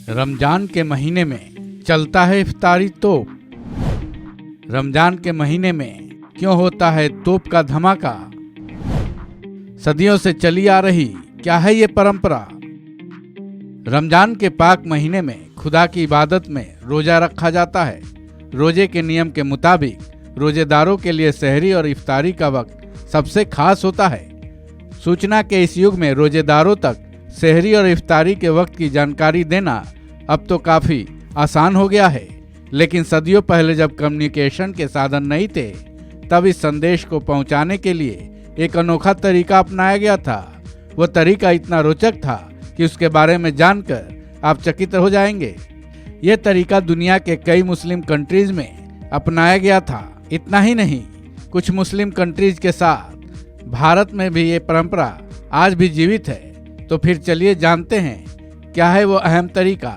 रमजान के महीने में चलता है इफ्तारी तोप। रमजान के महीने में क्यों होता है तोप का धमाका? सदियों से चली आ रही क्या है ये परंपरा? रमजान के पाक महीने में खुदा की इबादत में रोजा रखा जाता है। रोजे के नियम के मुताबिक रोजेदारों के लिए सहरी और इफ्तारी का वक्त सबसे खास होता है। सूचना के इस युग में रोजेदारों तक सहरी और इफ्तारी के वक्त की जानकारी देना अब तो काफ़ी आसान हो गया है, लेकिन सदियों पहले जब कम्युनिकेशन के साधन नहीं थे तब इस संदेश को पहुंचाने के लिए एक अनोखा तरीका अपनाया गया था। वो तरीका इतना रोचक था कि उसके बारे में जानकर आप चकित हो जाएंगे। ये तरीका दुनिया के कई मुस्लिम कंट्रीज में अपनाया गया था। इतना ही नहीं, कुछ मुस्लिम कंट्रीज के साथ भारत में भी ये परंपरा आज भी जीवित है। तो फिर चलिए जानते हैं क्या है वो अहम तरीका।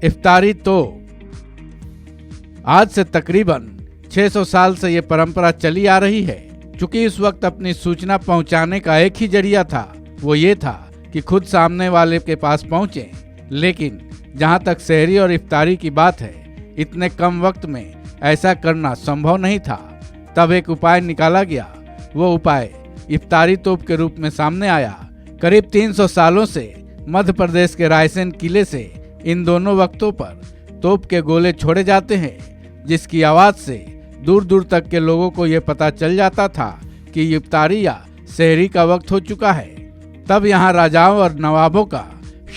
इफ्तारी तोप। आज से तकरीबन 600 साल से ये परंपरा चली आ रही है। चूंकि इस वक्त अपनी सूचना पहुंचाने का एक ही जरिया था, वो ये था कि खुद सामने वाले के पास पहुंचे। लेकिन जहां तक सहरी और इफ्तारी की बात है, इतने कम वक्त में ऐसा करना संभव नहीं था। तब एक उपाय निकाला गया। वो उपाय इफ्तारी तोप के रूप में सामने आया। करीब 300 सालों से मध्य प्रदेश के रायसेन किले से इन दोनों वक्तों पर तोप के गोले छोड़े जाते हैं, जिसकी आवाज से दूर दूर तक के लोगों को यह पता चल जाता था कि इफ्तारी या सहरी का वक्त हो चुका है। तब यहाँ राजाओं और नवाबों का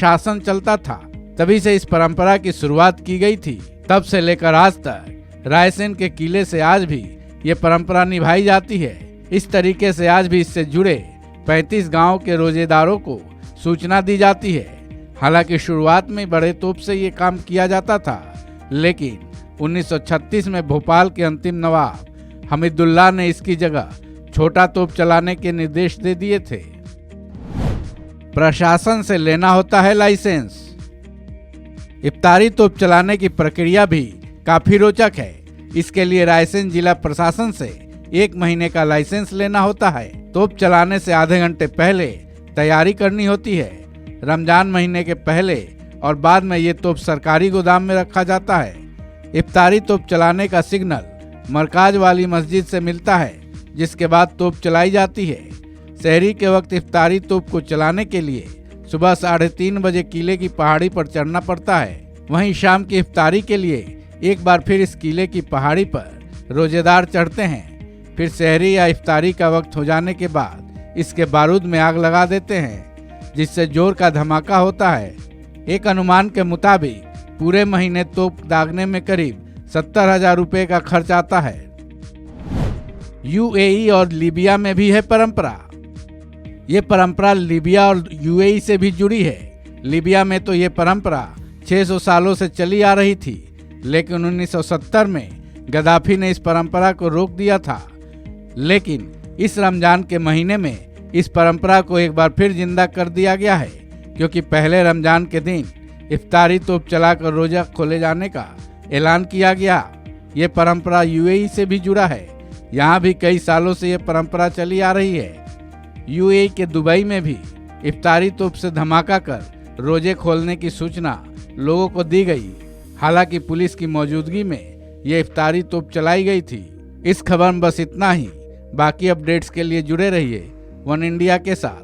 शासन चलता था। तभी से इस परंपरा की शुरुआत की गई थी। तब से लेकर आज तक रायसेन के किले से आज भी ये परंपरा निभाई जाती है। इस तरीके से आज भी इससे जुड़े 35 गांव के रोजेदारों को सूचना दी जाती है। हालांकि शुरुआत में बड़े तोप से ये काम किया जाता था, लेकिन 1936 में भोपाल के अंतिम नवाब हमीदुल्लाह ने इसकी जगह छोटा तोप चलाने के निर्देश दे दिए थे। प्रशासन से लेना होता है लाइसेंस। इफ्तारी तोप चलाने की प्रक्रिया भी काफी रोचक है। इसके लिए रायसेन जिला प्रशासन से 1 महीने का लाइसेंस लेना होता है। तोप चलाने से आधे घंटे पहले तैयारी करनी होती है। रमजान महीने के पहले और बाद में ये तोप सरकारी गोदाम में रखा जाता है। इफ्तारी तोप चलाने का सिग्नल मरकाज वाली मस्जिद से मिलता है, जिसके बाद तोप चलाई जाती है। सहरी के वक्त इफ्तारी तोप को चलाने के लिए सुबह 3:30 बजे किले की पहाड़ी पर चढ़ना पड़ता है। वहीं शाम की इफ्तारी के लिए एक बार फिर इस किले की पहाड़ी पर रोजेदार चढ़ते हैं। फिर सहरी या इफ्तारी का वक्त हो जाने के बाद इसके बारूद में आग लगा देते हैं, जिससे जोर का धमाका होता है। एक अनुमान के मुताबिक पूरे महीने तोप दागने में करीब 70,000 रुपए का खर्च आता है। यूएई और लीबिया में भी है परंपरा। ये परंपरा लीबिया और यूएई से भी जुड़ी है। लीबिया में तो ये परंपरा 600 सालों से चली आ रही थी, लेकिन 1970 में गद्दाफी ने इस परंपरा को रोक दिया था। लेकिन इस रमजान के महीने में इस परंपरा को एक बार फिर जिंदा कर दिया गया है, क्योंकि पहले रमजान के दिन इफ्तारी तोप चलाकर रोजा खोले जाने का ऐलान किया गया। ये परंपरा यूएई से भी जुड़ा है। यहाँ भी कई सालों से ये परंपरा चली आ रही है। यूएई के दुबई में भी इफ्तारी तोप से धमाका कर रोजे खोलने की सूचना लोगों को दी गई। हालांकि पुलिस की मौजूदगी में ये इफ्तारी तोप चलाई गई थी। इस खबर में बस इतना ही। बाकी अपडेट्स के लिए जुड़े रहिए वन इंडिया के साथ।